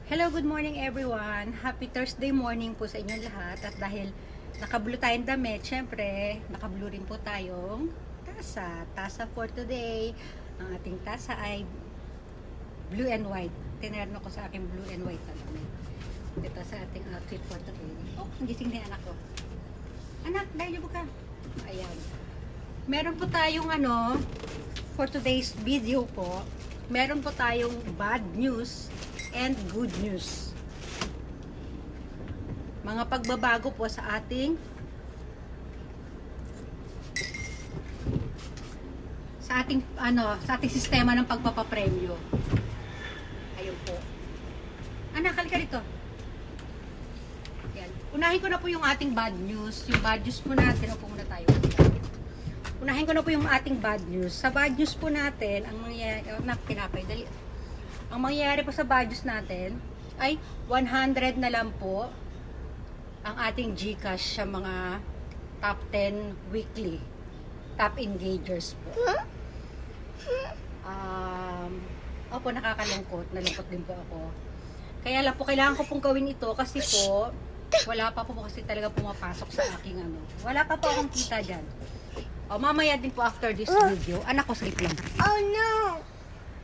Hello, good morning everyone. Happy Thursday morning po sa inyong lahat. At dahil naka-blue tayong damit, syempre, naka-blue rin po tayong tasa. Tasa for today. Ang ating tasa ay blue and white. Tinerno ko sa aking blue and white na damit. Ito sa ating outfit for today. Oh, nagising na yung anak ko. Anak, dahil ka. Ayan. Meron po tayong for today's video po, meron po tayong bad news and good news. Mga pagbabago po sa ating sa ating sistema ng pagpapapremyo. Ayun po. Anak, halika dito. Yan. Unahin ko na po yung ating bad news. Yung bad news po natin, upo muna tayo. Unahin ko na po yung ating bad news. Sa bad news po natin, ang mangyayari, ang mangyayari po sa bad news natin ay 100 na lang po ang ating GCash sa mga top 10 weekly top engagers po. Opo, nakakalungkot. Nalungkot din po ako. Kaya lang po, kailangan ko pong gawin ito kasi po, wala pa po kasi talaga pumapasok sa aking wala pa po akong kita dyan. Mamaya din po after this video. Anak ko, sleep lang. Oh no!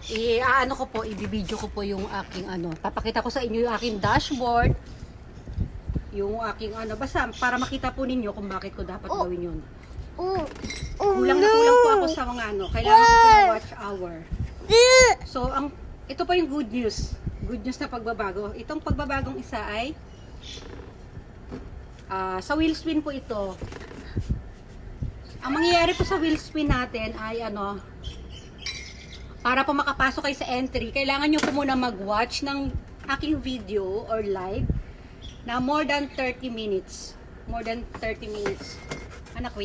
Ibibideo ko po yung aking papakita ko sa inyo yung aking dashboard. Yung aking basta para makita po ninyo kung bakit ko dapat gawin yun. Kulang na kulang po ako sa mga kailangan ko po ng watch hour. So, ito pa yung good news. Good news na pagbabago. Itong pagbabagong isa ay sa wheel spin po ito. Ang mangyayari po sa wheel spin natin ay para po makapasok kayo sa entry, kailangan nyo po muna mag-watch ng aking video or live na more than 30 minutes. More than 30 minutes. Anak, wait.